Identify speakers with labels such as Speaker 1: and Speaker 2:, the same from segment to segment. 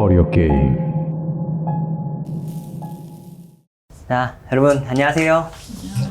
Speaker 1: 커리어 게임.
Speaker 2: 자, 여러분 안녕하세요.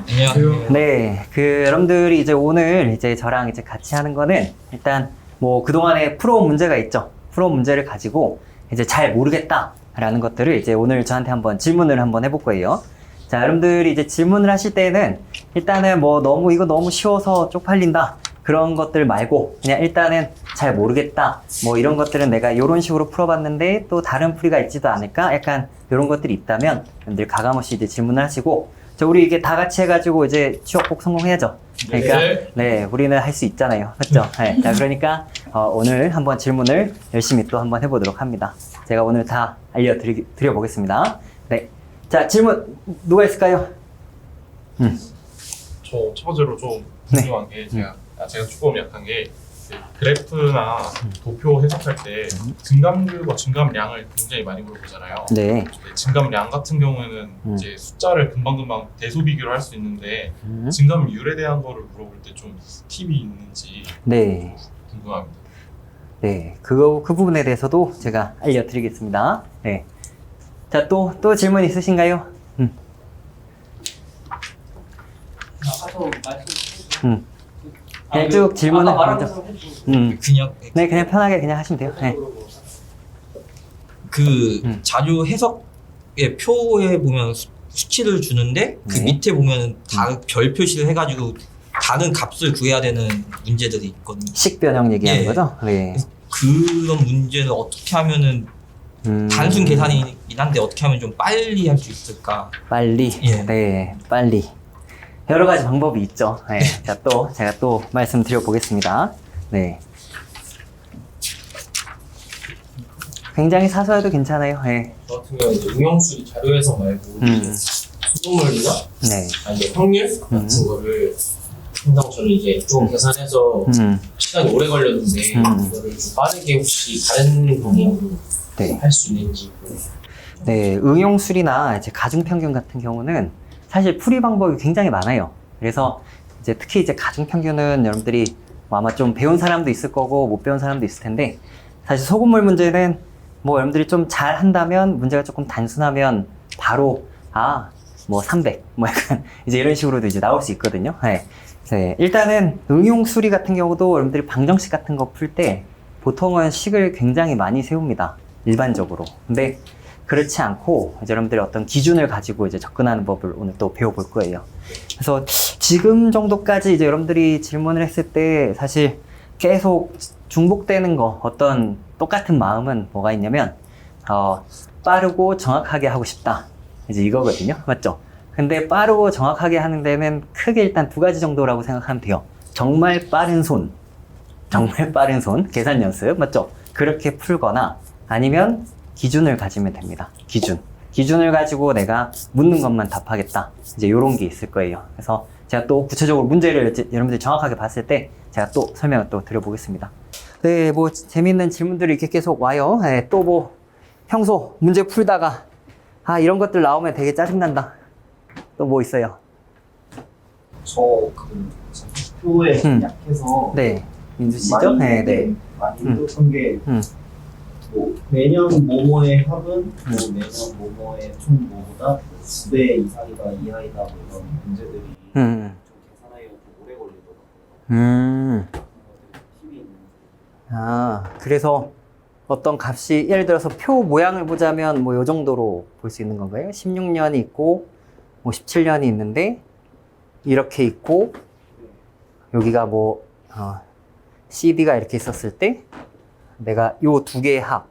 Speaker 3: 안녕하세요.
Speaker 2: 네, 여러분들이 이제 오늘 이제 저랑 이제 같이 하는 거는 일단 뭐 그동안에 풀어온 문제가 있죠. 풀어온 문제를 가지고 이제 잘 모르겠다라는 것들을 이제 오늘 저한테 한번 질문을 한번 해볼 거예요. 자, 여러분들이 이제 질문을 하실 때는 일단은 뭐 이거 너무 쉬워서 쪽팔린다. 그런 것들 말고 그냥 일단은 잘 모르겠다. 뭐 이런 것들은 내가 이런 식으로 풀어봤는데 또 다른 풀이가 있지도 않을까? 약간 이런 것들이 있다면 여러분들 가감없이 이제 질문을 하시고 자, 우리 이게 다 같이 해가지고 이제 취업 꼭 성공해야죠. 그러니까 네, 우리는 할 수 있잖아요. 맞죠? 네, 자, 그러니까 오늘 한번 질문을 열심히 또 한번 해보도록 합니다. 제가 오늘 다 알려드려보겠습니다. 네, 자, 질문 누가 있을까요?
Speaker 3: 저 첫 번째로 좀 궁금한 게 제가 조금 약한 게 그래프나 도표 해석할 때 증감률과 증감량을 굉장히 많이 물어보잖아요.
Speaker 2: 네.
Speaker 3: 증감량 같은 경우에는 이제 숫자를 금방금방 대소 비교를 할 수 있는데 증감률에 대한 거를 물어볼 때 좀 팁이 있는지
Speaker 2: 네.
Speaker 3: 궁금합니다.
Speaker 2: 네, 그 부분에 대해서도 제가 알려드리겠습니다. 네. 자, 또 질문 있으신가요?
Speaker 4: 아까도 말씀하신
Speaker 2: 그냥 쭉 질문을 먼저.
Speaker 4: 그냥
Speaker 2: 네, 그냥 편하게 그냥 하시면 돼요. 네.
Speaker 4: 자료 해석의 표에 보면 수치를 주는데 그
Speaker 2: 네.
Speaker 4: 밑에 보면 다른 별 표시를 해가지고 다른 값을 구해야 되는 문제들이 있거든요.
Speaker 2: 식변형 얘기하는
Speaker 4: 예.
Speaker 2: 거죠? 네.
Speaker 4: 그런 문제는 어떻게 하면은 단순 계산이긴 한데 어떻게 하면 좀 빨리 할 수 있을까?
Speaker 2: 빨리.
Speaker 4: 예.
Speaker 2: 네, 빨리. 여러 가지 방법이 있죠. 네. 자, 제가 또 말씀드려 보겠습니다. 네. 굉장히 사소해도 괜찮아요. 네.
Speaker 5: 저 같은 경우는 이제 응용수리 자료 해석 말고 소금물이나
Speaker 2: 네.
Speaker 5: 아니면 확률 같은 거를 항상 저는 이제 좀 계산해서 시간이 오래 걸렸는데 이거를 좀 빠르게 혹시 다른 방법으로
Speaker 2: 네.
Speaker 5: 할 수 있는지.
Speaker 2: 네, 응용술이나 이제 가중평균 같은 경우는 사실 풀이 방법이 굉장히 많아요. 그래서 이제 특히 이제 가중평균은 여러분들이 뭐 아마 좀 배운 사람도 있을 거고 못 배운 사람도 있을 텐데 사실 소금물 문제는 뭐 여러분들이 좀 잘 한다면 문제가 조금 단순하면 바로 뭐 300, 뭐 약간 이제 이런 식으로도 이제 나올 수 있거든요. 네. 네, 일단은 응용수리 같은 경우도 여러분들이 방정식 같은 거 풀 때 보통은 식을 굉장히 많이 세웁니다. 일반적으로. 근데 그렇지 않고 이제 여러분들이 어떤 기준을 가지고 이제 접근하는 법을 오늘 또 배워볼 거예요. 그래서 지금 정도까지 이제 여러분들이 질문을 했을 때 사실 계속 중복되는 거 어떤 똑같은 마음은 뭐가 있냐면 빠르고 정확하게 하고 싶다. 이제 이거거든요. 맞죠? 근데 빠르고 정확하게 하는 데는 크게 일단 두 가지 정도라고 생각하면 돼요. 정말 빠른 손, 계산 연습, 맞죠? 그렇게 풀거나 아니면 기준을 가지면 됩니다. 기준을 가지고 내가 묻는 것만 답하겠다. 이제 요런 게 있을 거예요. 그래서 제가 또 구체적으로 문제를 여러분들이 정확하게 봤을 때 제가 또 설명을 또 드려보겠습니다. 네, 뭐 재밌는 질문들이 이렇게 계속 와요. 네, 또 뭐 평소 문제 풀다가 이런 것들 나오면 되게 짜증난다. 또 뭐 있어요?
Speaker 6: 표에 약해서
Speaker 2: 네, 민수 씨죠? 네, 네.
Speaker 6: 많이 힘들었던 게 뭐, 매년 모모의 합은 뭐 매년 모모의 총 모보다 2배 이상이다 이하이다 뭐 이런 문제들이 좀 계산하기가 좀 오래 걸리더라고요. 힘이 있는.
Speaker 2: 그래서 어떤 값이 예를 들어서 표 모양을 보자면 뭐 요 정도로 볼 수 있는 건가요? 16년이 있고 뭐 17년이 있는데 이렇게 있고 여기가 뭐 CD가 이렇게 있었을 때 내가 요 두 개의 합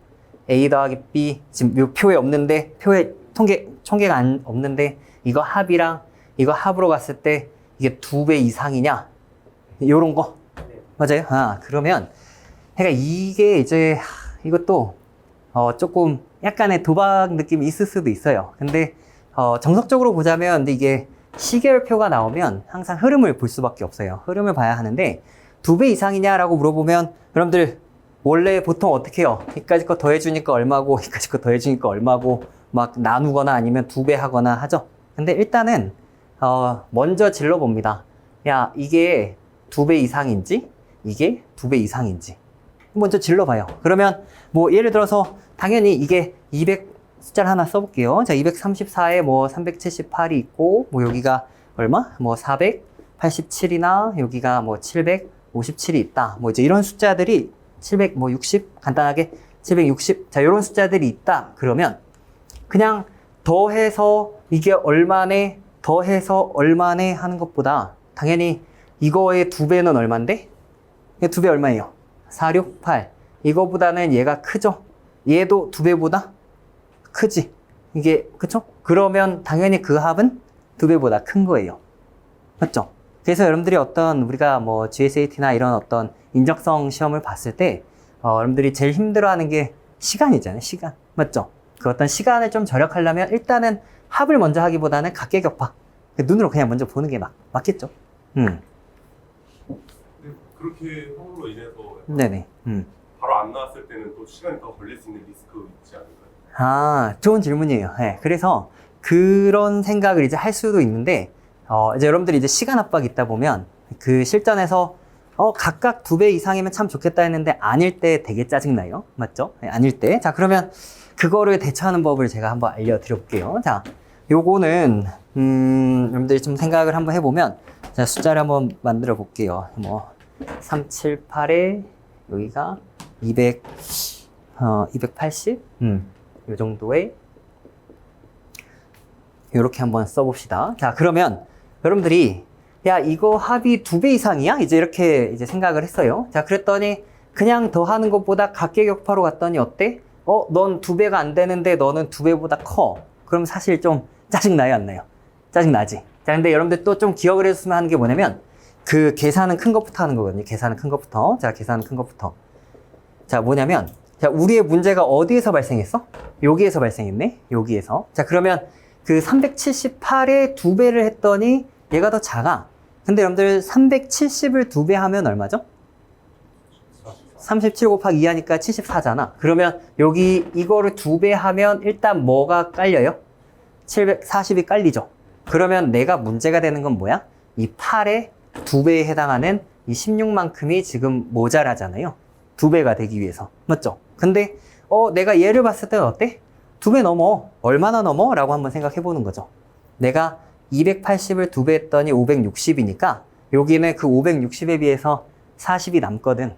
Speaker 2: A 더하기 B 지금 요 표에 없는데 표에 총계가 없는데 이거 합이랑 이거 합으로 갔을 때 이게 2배 이상이냐 요런 거 맞아요? 그러면 그러니까 이게 이제 이것도 조금 약간의 도박 느낌이 있을 수도 있어요. 근데 정석적으로 보자면 근데 이게 시계열표가 나오면 항상 흐름을 볼 수밖에 없어요. 흐름을 봐야 하는데 2배 이상이냐라고 물어보면 여러분들 원래 보통 어떻게 해요? 이까지 거 더해주니까 얼마고 이까지 거 더해주니까 얼마고 막 나누거나 아니면 2배 하거나 하죠. 근데 일단은 먼저 질러봅니다. 야, 이게 2배 이상인지 이게 2배 이상인지 먼저 질러봐요. 그러면 뭐 예를 들어서 당연히 이게 200 숫자를 하나 써볼게요. 자, 234에 뭐 378이 있고, 뭐 여기가 얼마? 뭐 487이나 여기가 뭐 757이 있다. 뭐 이제 이런 숫자들이 760 간단하게 760 자, 이런 숫자들이 있다. 그러면 그냥 더해서 이게 얼마네 더해서 얼마네 하는 것보다 당연히 이거의 2배는 얼만데? 2배 얼마예요? 468. 이거보다는 얘가 크죠? 얘도 2배보다 크지? 이게 그쵸? 그러면 당연히 그 합은 2배보다 큰 거예요. 맞죠? 그래서 여러분들이 어떤 우리가 뭐 GSAT나 이런 어떤 인적성 시험을 봤을 때 여러분들이 제일 힘들어하는 게 시간이잖아요. 시간. 맞죠? 그 어떤 시간을 좀 절약하려면 일단은 합을 먼저 하기보다는 각계격파. 눈으로 그냥 먼저 보는 게 맞겠죠?
Speaker 1: 근데 그렇게 함으로 인해서
Speaker 2: 네네.
Speaker 1: 바로 안 나왔을 때는 또 시간이 더 걸릴 수 있는 리스크 있지 않을까요?
Speaker 2: 아, 좋은 질문이에요. 네, 그래서 그런 생각을 이제 할 수도 있는데, 이제 여러분들이 이제 시간 압박이 있다 보면 그 실전에서 각각 2배 이상이면 참 좋겠다 했는데 아닐 때 되게 짜증나요. 맞죠? 네, 아닐 때. 자, 그러면 그거를 대처하는 법을 제가 한번 알려드려 볼게요. 자, 요거는, 여러분들이 좀 생각을 한번 해보면, 자, 숫자를 한번 만들어 볼게요. 뭐, 378에 여기가 280? 요 정도의 요렇게 한번 써봅시다. 자, 그러면 여러분들이 야, 이거 합이 2배 이상이야? 이제 이렇게 이제 생각을 했어요. 자, 그랬더니 그냥 더 하는 것보다 각계격파로 갔더니 어때? 넌 2배가 안 되는데 너는 2배보다 커. 그럼 사실 좀 짜증나요, 안 나요? 짜증나지. 자, 근데 여러분들 또 좀 기억을 해줬으면 하는 게 뭐냐면 그 계산은 큰 것부터 하는 거거든요. 계산은 큰 것부터. 자, 계산은 큰 것부터. 자, 뭐냐면 자, 우리의 문제가 어디에서 발생했어? 여기에서 발생했네? 여기에서. 자, 그러면 그 378에 2배를 했더니 얘가 더 작아. 근데 여러분들 370을 2배 하면 얼마죠? 37 곱하기 2 하니까 74잖아. 그러면 여기 이거를 2배 하면 일단 뭐가 깔려요? 740이 깔리죠. 그러면 내가 문제가 되는 건 뭐야? 이 8의 2배에 해당하는 이 16만큼이 지금 모자라잖아요. 2배가 되기 위해서. 맞죠? 근데 내가 얘를 봤을 때는 어때? 2배 넘어. 얼마나 넘어? 라고 한번 생각해 보는 거죠. 내가 280을 2배 했더니 560이니까 여기는 그 560에 비해서 40이 남거든.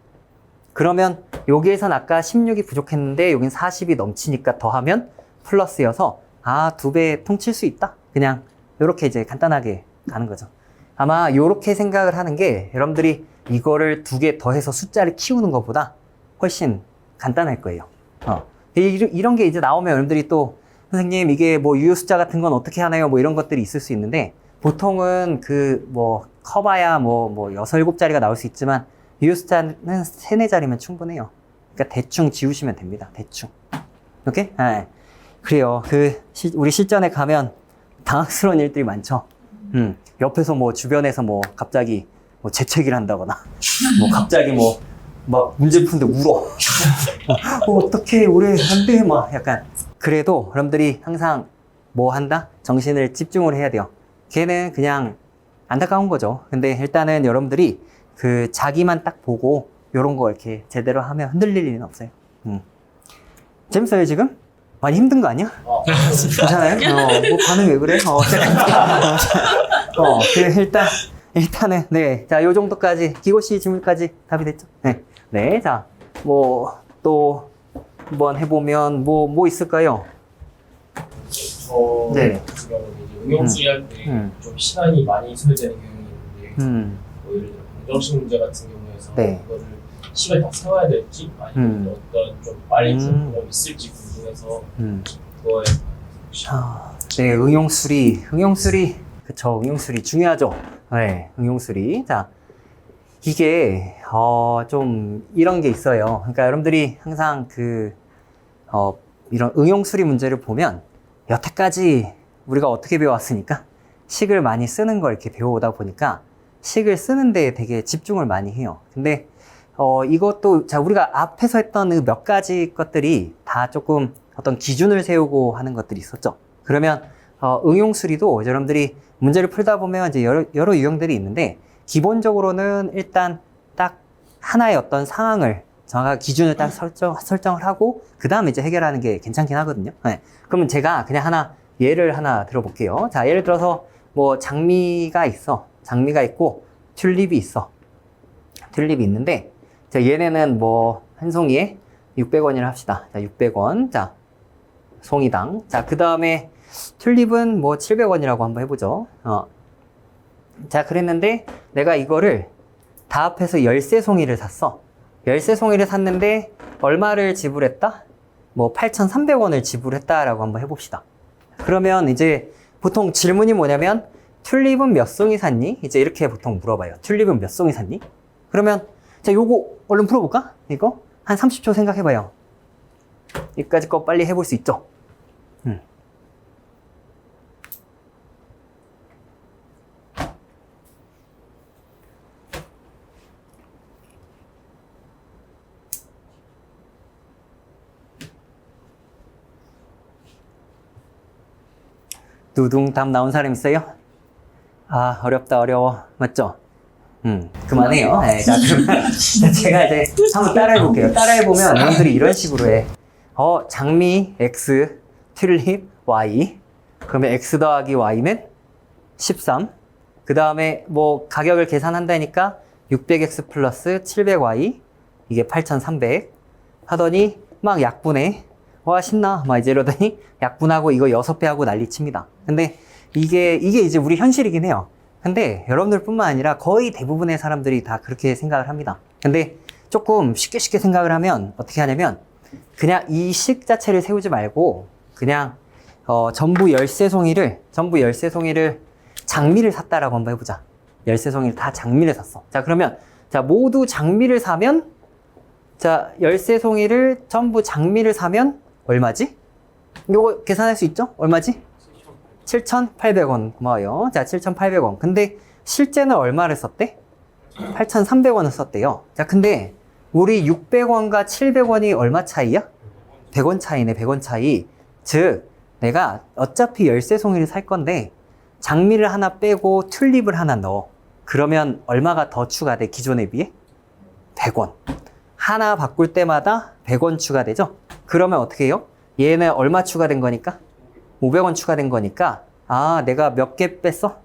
Speaker 2: 그러면 여기에선 아까 16이 부족했는데 여긴 40이 넘치니까 더하면 플러스여서 2배 통칠 수 있다. 그냥 이렇게 이제 간단하게 가는 거죠. 아마 이렇게 생각을 하는 게 여러분들이 이거를 2개 더해서 숫자를 키우는 것보다 훨씬 간단할 거예요. 이런 게 이제 나오면 여러분들이 또 선생님 이게 뭐 유효 숫자 같은 건 어떻게 하나요? 뭐 이런 것들이 있을 수 있는데 보통은 그 뭐 커봐야 뭐 6, 7자리가 나올 수 있지만 유효 숫자는 3, 4자리면 충분해요. 그러니까 대충 지우시면 됩니다. 대충. 오케이? 네. 그래요. 우리 실전에 가면 당황스러운 일들이 많죠. 옆에서 뭐 주변에서 뭐 갑자기 뭐 재채기를 한다거나 뭐 갑자기 막 문제 푸는데 울어. 어떡해, 올해 안 돼, 막 약간. 그래도 여러분들이 항상 뭐 한다? 정신을 집중을 해야 돼요. 걔는 그냥 안타까운 거죠. 근데 일단은 여러분들이 그 자기만 딱 보고 요런 거 이렇게 제대로 하면 흔들릴 일은 없어요. 재밌어요, 지금? 많이 힘든 거 아니야? 괜찮아요? 뭐 반응 왜 그래? 일단은, 네. 자, 요 정도까지, 기고씨 질문까지 답이 됐죠? 네. 네. 자, 또, 한번 해보면, 뭐 있을까요?
Speaker 5: 네.
Speaker 2: 네.
Speaker 5: 같은 경우는 이제 응용수리할 때 좀 시간이 많이 소요되는 경향이 있는데, 뭐 예를 들어 공정식 문제 같은 경우에서
Speaker 2: 네.
Speaker 5: 그거를 시간을 다 세워야 될지 아니면 어떤 좀 빨리 푸는 방법이 있을지 궁금해서 그거에
Speaker 2: 네, 응용수리. 그쵸, 응용수리 중요하죠. 네, 응용수리. 자, 이게, 좀, 이런 게 있어요. 그러니까 여러분들이 항상 이런 응용수리 문제를 보면, 여태까지 우리가 어떻게 배워왔으니까, 식을 많이 쓰는 걸 이렇게 배워오다 보니까, 식을 쓰는 데 되게 집중을 많이 해요. 근데, 이것도, 자, 우리가 앞에서 했던 그 몇 가지 것들이 다 조금 어떤 기준을 세우고 하는 것들이 있었죠. 그러면, 응용수리도 여러분들이 문제를 풀다 보면 이제 여러 유형들이 있는데, 기본적으로는 일단 딱 하나의 어떤 상황을 정확하게 기준을 딱 설정을 하고 그 다음에 이제 해결하는 게 괜찮긴 하거든요. 네. 그러면 제가 그냥 예를 하나 들어볼게요. 자, 예를 들어서 뭐 장미가 있어. 장미가 있고 튤립이 있어. 튤립이 있는데 자, 얘네는 뭐 한 송이에 600원이라 합시다. 자, 600원. 자, 송이당. 자, 그 다음에 튤립은 뭐 700원이라고 한번 해보죠. 자, 그랬는데 내가 이거를 다 합해서 13송이를 샀어. 13송이를 샀는데 얼마를 지불했다? 뭐 8,300원을 지불했다라고 한번 해봅시다. 그러면 이제 보통 질문이 뭐냐면 튤립은 몇 송이 샀니? 이제 이렇게 보통 물어봐요. 튤립은 몇 송이 샀니? 그러면 자, 요거 얼른 풀어볼까? 이거 한 30초 생각해봐요. 여기까지 거 빨리 해볼 수 있죠? 두둥 답 나온 사람 있어요? 아, 어렵다, 어려워. 맞죠? 그만해요. 네, 자, 그러면 제가 이제 한번 따라해볼게요. 따라해보면 여러분들이 이런 식으로 해. 장미 X, 튤립 Y. 그러면 X 더하기 Y는 13. 그 다음에 뭐 가격을 계산한다니까 600X 플러스 700Y. 이게 8,300. 하더니 막 약분해. 와, 신나. 막 이제 이러더니 약분하고 이거 6배 하고 난리 칩니다. 근데 이게 이제 우리 현실이긴 해요. 근데 여러분들 뿐만 아니라 거의 대부분의 사람들이 다 그렇게 생각을 합니다. 근데 조금 쉽게 생각을 하면 어떻게 하냐면 그냥 이 식 자체를 세우지 말고 그냥 전부 13송이를 장미를 샀다라고 한번 해보자. 13송이를 다 장미를 샀어. 자, 그러면 자, 모두 장미를 사면 자, 13송이를 전부 장미를 사면 얼마지? 이거 계산할 수 있죠? 얼마지? 7,800원. 고마워요. 자, 7,800원. 근데 실제는 얼마를 썼대? 8,300원을 썼대요. 자, 근데 우리 600원과 700원이 얼마 차이야? 100원 차이네, 100원 차이. 즉, 내가 어차피 13송이를 살 건데 장미를 하나 빼고 튤립을 하나 넣어. 그러면 얼마가 더 추가돼, 기존에 비해? 100원. 하나 바꿀 때마다 100원 추가되죠? 그러면 어떻게 해요? 얘는 얼마 추가된 거니까? 500원 추가된 거니까 아, 내가 몇 개 뺐어?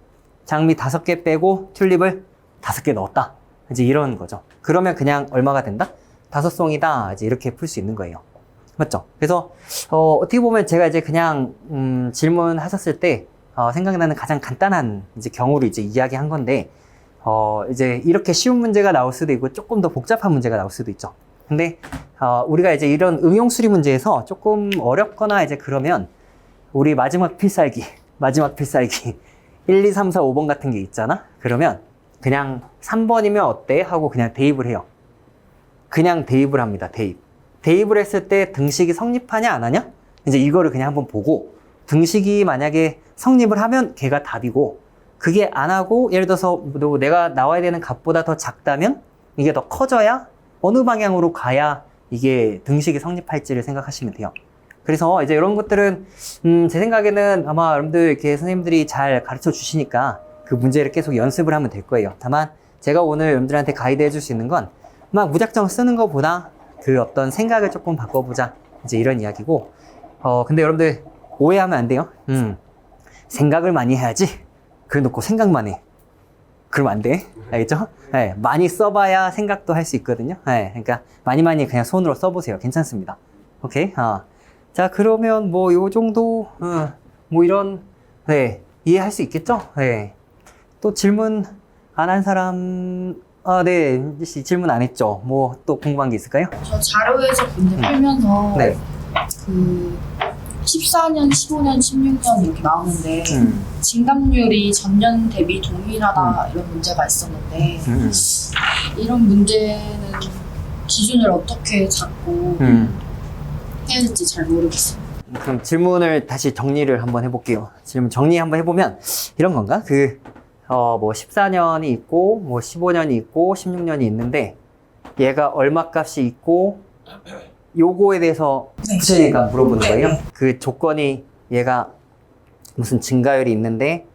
Speaker 2: 장미 5개 빼고 튤립을 5개 넣었다. 이제 이런 거죠. 그러면 그냥 얼마가 된다? 5송이다. 이제 이렇게 풀 수 있는 거예요. 맞죠? 그래서 어떻게 보면 제가 이제 그냥 질문하셨을 때 생각나는 가장 간단한 이제 경우를 이제 이야기한 건데 이제 이렇게 쉬운 문제가 나올 수도 있고 조금 더 복잡한 문제가 나올 수도 있죠. 근데 우리가 이제 이런 응용 수리 문제에서 조금 어렵거나 이제 그러면 우리 마지막 필살기 1, 2, 3, 4, 5번 같은 게 있잖아. 그러면 그냥 3번이면 어때? 하고 그냥 대입을 해요. 그냥 대입을 합니다. 대입을 했을 때 등식이 성립하냐 안 하냐? 이제 이거를 그냥 한번 보고 등식이 만약에 성립을 하면 걔가 답이고 그게 안 하고 예를 들어서 내가 나와야 되는 값보다 더 작다면 이게 더 커져야 어느 방향으로 가야 이게 등식이 성립할지를 생각하시면 돼요. 그래서 이제 이런 것들은 제 생각에는 아마 여러분들 이렇게 선생님들이 잘 가르쳐 주시니까 그 문제를 계속 연습을 하면 될 거예요. 다만 제가 오늘 여러분들한테 가이드 해줄 수 있는 건 막 무작정 쓰는 것보다 그 어떤 생각을 조금 바꿔보자. 이제 이런 이야기고 근데 여러분들 오해하면 안 돼요. 생각을 많이 해야지. 그래 놓고 생각만 해. 그러면 안 돼. 알겠죠? 네, 많이 써봐야 생각도 할 수 있거든요. 네, 그러니까 많이 그냥 손으로 써보세요. 괜찮습니다. 오케이? 자, 그러면 뭐 요 정도 뭐 이런 네, 이해할 수 있겠죠? 네. 또 질문 안 한 사람 네, 은지 씨 질문 안 했죠? 뭐 또 궁금한 게 있을까요?
Speaker 7: 저 자료에서 문제 풀면서
Speaker 2: 네.
Speaker 7: 그 14년, 15년, 16년 이렇게 나오는데 증감률이 전년 대비 동일하다 이런 문제가 있었는데 이런 문제는 기준을 어떻게 잡고 해야 될지 잘 모르겠어요.
Speaker 2: 그럼 질문을 다시 정리를 한번 해볼게요. 질문 정리 한번 해보면 이런 건가? 뭐 14년이 있고 뭐 15년이 있고 16년이 있는데 얘가 얼마 값이 있고 요거에 대해서 구체적으로 물어보는 거예요. 그 조건이 얘가 무슨 증가율이 있는데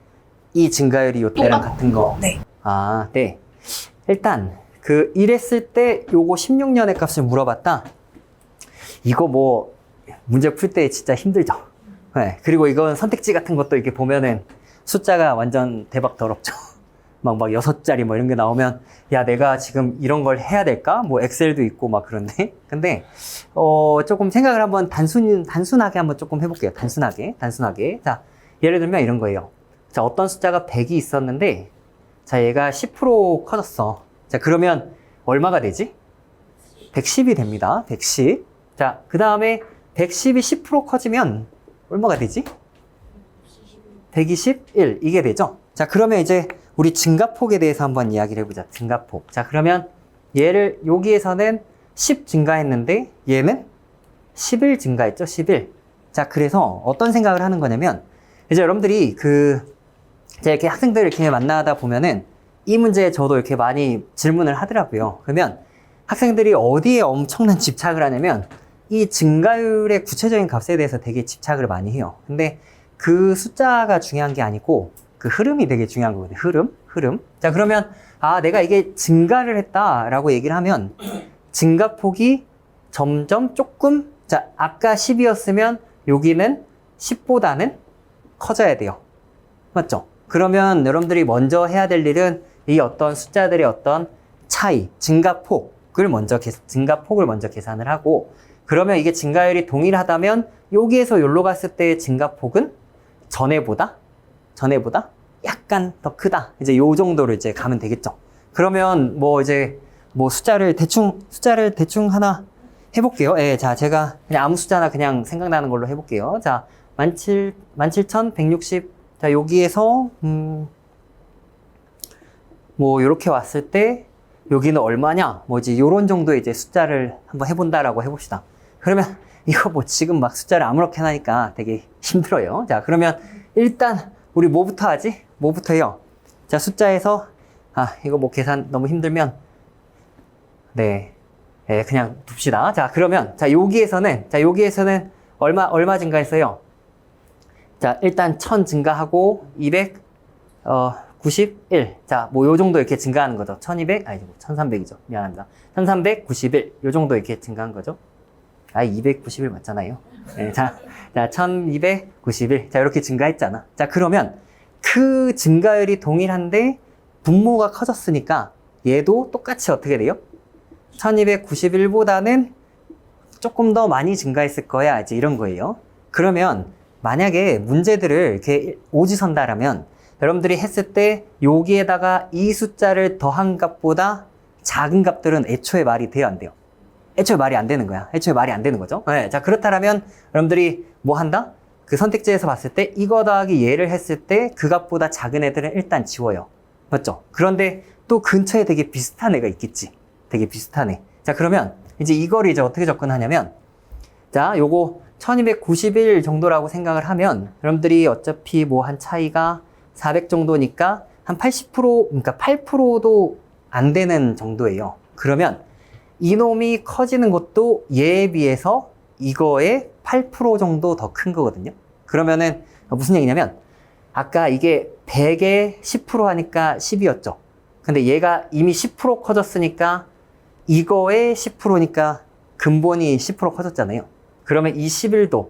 Speaker 2: 이 증가율이 요때랑 같은 거.
Speaker 7: 네.
Speaker 2: 네. 일단 그 이랬을 때 요거 16년의 값을 물어봤다. 이거 뭐 문제 풀 때 진짜 힘들죠. 네. 그리고 이건 선택지 같은 것도 이렇게 보면은 숫자가 완전 대박 더럽죠. 막 6자리 뭐 이런 게 나오면 야 내가 지금 이런 걸 해야 될까? 뭐 엑셀도 있고 막 그런데 근데 조금 생각을 한번 단순하게 한번 조금 해볼게요. 단순하게 자 예를 들면 이런 거예요. 자 어떤 숫자가 100이 있었는데 자 얘가 10% 커졌어. 자 그러면 얼마가 되지? 110이 됩니다. 110. 자 그 다음에 110이 10% 커지면 얼마가 되지? 121 이게 되죠. 자 그러면 이제 우리 증가폭에 대해서 한번 이야기를 해보자. 증가폭. 자 그러면 얘를 여기에서는 10 증가했는데 얘는 11 증가했죠. 11. 자 그래서 어떤 생각을 하는 거냐면 이제 여러분들이 제가 이렇게 학생들 이렇게 만나다 보면은 이 문제에 저도 이렇게 많이 질문을 하더라고요. 그러면 학생들이 어디에 엄청난 집착을 하냐면 이 증가율의 구체적인 값에 대해서 되게 집착을 많이 해요. 근데 그 숫자가 중요한 게 아니고 그 흐름이 되게 중요한 거거든요. 흐름. 자, 그러면 내가 이게 증가를 했다라고 얘기를 하면 증가폭이 점점 조금 자, 아까 10이었으면 여기는 10보다는 커져야 돼요. 맞죠? 그러면 여러분들이 먼저 해야 될 일은 이 어떤 숫자들의 어떤 차이, 증가폭을 먼저 계산을 하고 그러면 이게 증가율이 동일하다면 여기에서 여기로 갔을 때의 증가폭은 전에보다 약간 더 크다. 이제 요 정도로 이제 가면 되겠죠. 그러면 숫자를 대충 하나 해볼게요. 예, 자, 제가 그냥 아무 숫자나 그냥 생각나는 걸로 해볼게요. 자, 17,160. 자, 여기에서, 요렇게 왔을 때, 여기는 얼마냐? 요런 정도의 이제 숫자를 한번 해본다라고 해봅시다. 그러면, 이거 지금 막 숫자를 아무렇게나 하니까 되게 힘들어요. 자, 그러면, 일단, 우리 뭐부터 하지? 뭐부터 해요? 자, 숫자에서, 이거 계산 너무 힘들면, 네, 그냥 둡시다. 자, 그러면, 여기에서는 얼마 증가했어요? 자, 일단 1000 증가하고 291. 자, 요 정도 이렇게 증가하는 거죠. 1300이죠. 미안합니다. 1391. 요 정도 이렇게 증가한 거죠. 291 맞잖아요. 네, 자, 1291. 자, 이렇게 증가했잖아. 자, 그러면 그 증가율이 동일한데 분모가 커졌으니까 얘도 똑같이 어떻게 돼요? 1291보다는 조금 더 많이 증가했을 거야. 이제 이런 거예요. 그러면 만약에 문제들을 이렇게 오지선다라면 여러분들이 했을 때 여기에다가 이 숫자를 더한 값보다 작은 값들은 애초에 말이 돼요, 안 돼요? 애초에 말이 안 되는 거야. 애초에 말이 안 되는 거죠. 네, 자, 그렇다면 여러분들이 뭐 한다? 그 선택지에서 봤을 때 이거 더하기 얘를 했을 때 그 값보다 작은 애들은 일단 지워요. 맞죠? 그런데 또 근처에 되게 비슷한 애가 있겠지. 되게 비슷한 애. 자, 그러면 이제 이거를 이제 어떻게 접근하냐면 자, 요거 1291 정도라고 생각을 하면 여러분들이 어차피 한 차이가 400 정도니까 한 80%, 그러니까 8%도 안 되는 정도예요. 그러면 이놈이 커지는 것도 얘에 비해서 이거의 8% 정도 더 큰 거거든요. 그러면은 무슨 얘기냐면 아까 이게 100에 10% 하니까 10이었죠. 근데 얘가 이미 10% 커졌으니까 이거의 10%니까 근본이 10% 커졌잖아요. 그러면 이 11도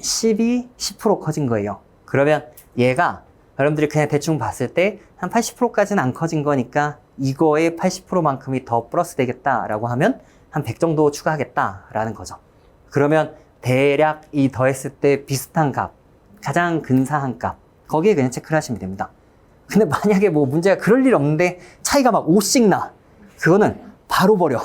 Speaker 2: 10이 10% 커진 거예요. 그러면 얘가 여러분들이 그냥 대충 봤을 때 한 80%까지는 안 커진 거니까 이거의 80%만큼이 더 플러스 되겠다라고 하면 한 100 정도 추가하겠다라는 거죠. 그러면 대략 이 더했을 때 비슷한 값, 가장 근사한 값, 거기에 그냥 체크를 하시면 됩니다. 근데 만약에 문제가 그럴 일 없는데 차이가 막 5씩 나. 그거는 바로 버려.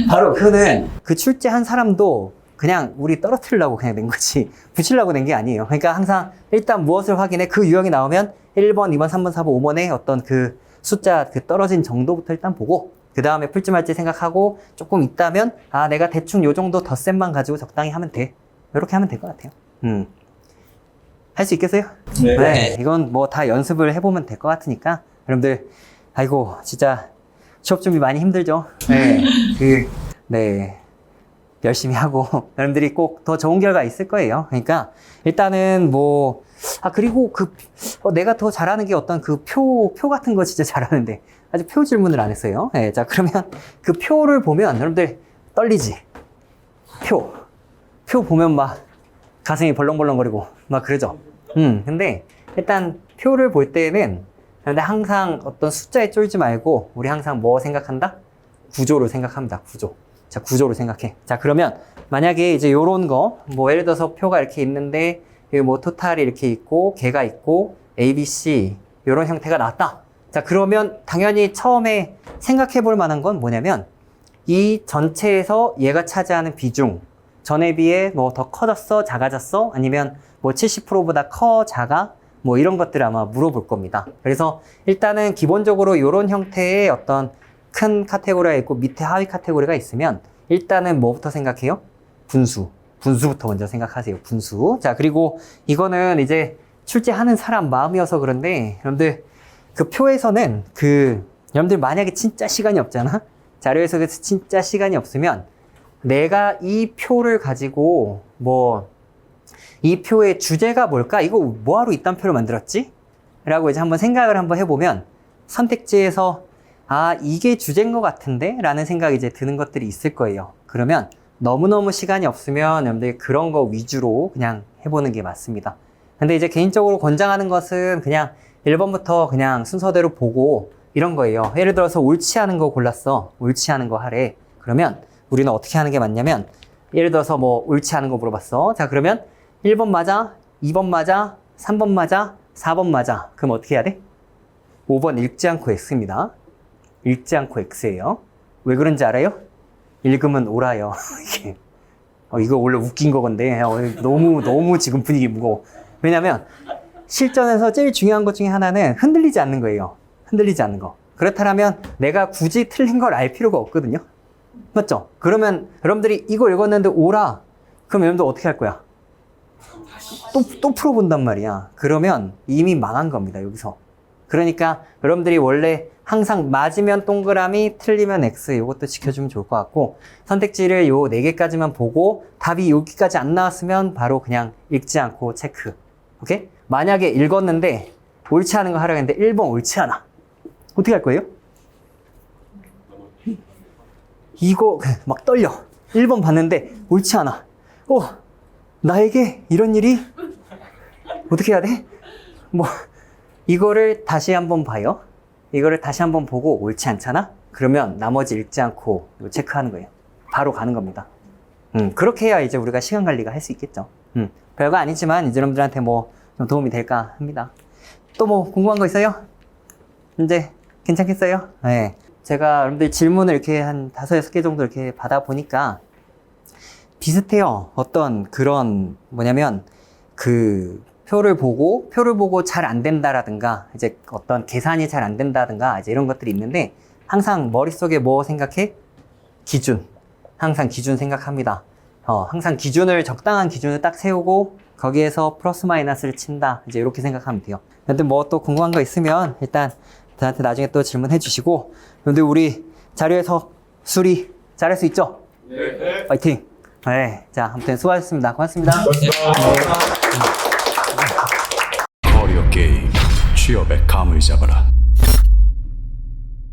Speaker 2: 그거는 그 출제한 사람도 그냥 우리 떨어뜨리려고 그냥 낸 거지 붙이려고 낸 게 아니에요. 그러니까 항상 일단 무엇을 확인해? 그 유형이 나오면 1번, 2번, 3번, 4번, 5번의 어떤 그 숫자 떨어진 정도부터 일단 보고 그 다음에 풀지 말지 생각하고 조금 있다면 내가 대충 요 정도 덧셈만 가지고 적당히 하면 돼. 이렇게 하면 될 것 같아요. 할 수 있겠어요?
Speaker 6: 네.
Speaker 2: 이건 다 연습을 해보면 될 것 같으니까 여러분들 아이고 진짜 취업 준비 많이 힘들죠? 네. 열심히 하고 여러분들이 꼭 더 좋은 결과 있을 거예요. 그러니까 일단은 그리고 내가 더 잘하는 게 어떤 그 표 같은 거 진짜 잘하는데 아직 표 질문을 안 했어요. 네, 자, 그러면 그 표를 보면 여러분들 떨리지? 표 보면 막 가슴이 벌렁벌렁거리고 막 그러죠. 근데 일단 표를 볼 때는 근데 항상 어떤 숫자에 쫄지 말고 우리 항상 뭐 생각한다? 구조를 생각합니다. 구조. 자, 구조를 생각해. 자, 그러면 만약에 이제 요런 거, 뭐 예를 들어서 표가 이렇게 있는데 여기 뭐 토탈이 이렇게 있고 개가 있고 A, B, C 요런 형태가 나왔다. 자, 그러면 당연히 처음에 생각해 볼 만한 건 뭐냐면 이 전체에서 얘가 차지하는 비중 전에 비해 뭐 더 커졌어? 작아졌어? 아니면 뭐 70%보다 커? 작아? 뭐 이런 것들을 아마 물어볼 겁니다. 그래서 일단은 기본적으로 이런 형태의 어떤 큰 카테고리가 있고 밑에 하위 카테고리가 있으면 일단은 뭐부터 생각해요? 분수부터 먼저 생각하세요. 분수. 자, 그리고 이거는 이제 출제하는 사람 마음이어서 그런데 여러분들 그 표에서는 여러분들 만약에 진짜 시간이 없잖아? 자료에서 진짜 시간이 없으면 내가 이 표를 가지고 이 표의 주제가 뭘까? 이거 뭐하러 이딴 표를 만들었지? 라고 이제 한번 생각을 한번 해보면 선택지에서 이게 주제인 것 같은데? 라는 생각이 이제 드는 것들이 있을 거예요. 그러면 너무너무 시간이 없으면 여러분들 그런 거 위주로 그냥 해보는 게 맞습니다. 근데 이제 개인적으로 권장하는 것은 그냥 1번부터 그냥 순서대로 보고 이런 거예요. 예를 들어서 옳지 않은 거 골랐어. 옳지 않은 거 하래. 그러면 우리는 어떻게 하는 게 맞냐면 예를 들어서 뭐 옳지 않은 거 물어봤어. 자, 그러면 1번 맞아, 2번 맞아, 3번 맞아, 4번 맞아. 그럼 어떻게 해야 돼? 5번 읽지 않고 X입니다. 읽지 않고 X예요. 왜 그런지 알아요? 읽으면 옳아요. 이거 원래 웃긴 거건데 너무 지금 분위기 무거워. 왜냐면 실전에서 제일 중요한 것 중에 하나는 흔들리지 않는 거예요. 흔들리지 않는 거. 그렇다면 내가 굳이 틀린 걸 알 필요가 없거든요. 맞죠? 그러면 여러분들이 이거 읽었는데 옳아. 그럼 여러분들 어떻게 할 거야? 또 풀어본단 말이야. 그러면 이미 망한 겁니다, 여기서. 그러니까 여러분들이 원래 항상 맞으면 동그라미, 틀리면 X 이것도 지켜주면 좋을 것 같고 선택지를 요 4개까지만 보고 답이 여기까지 안 나왔으면 바로 그냥 읽지 않고 체크. 오케이? 만약에 읽었는데 옳지 않은 거 하려고 했는데 1번 옳지 않아. 어떻게 할 거예요? 이거 막 떨려. 1번 봤는데 옳지 않아. 나에게 이런 일이 어떻게 해야 돼? 이거를 다시 한번 봐요. 이거를 다시 한번 보고 옳지 않잖아? 그러면 나머지 읽지 않고 이거 체크하는 거예요. 바로 가는 겁니다. 그렇게 해야 이제 우리가 시간 관리가 할 수 있겠죠. 별거 아니지만 이제 여러분들한테 좀 도움이 될까 합니다. 또 궁금한 거 있어요? 이제 괜찮겠어요? 네. 제가 여러분들 질문을 이렇게 한 5, 6개 정도 이렇게 받아보니까 비슷해요. 어떤 그런 표를 보고 잘 안 된다라든가 이제 어떤 계산이 잘 안 된다든가 이제 이런 것들이 있는데 항상 머릿속에 뭐 생각해? 기준. 항상 기준 생각합니다. 항상 적당한 기준을 딱 세우고 거기에서 플러스 마이너스를 친다. 이제 이렇게 생각하면 돼요. 근데 또 궁금한 거 있으면 일단 저한테 나중에 또 질문해 주시고 근데 우리 자료에서 수리 잘할 수 있죠?
Speaker 1: 네.
Speaker 2: 파이팅! 네. 자, 아무튼 수고하셨습니다. 고맙습니다.
Speaker 8: 커리어 게임 취업의 감을 잡아라.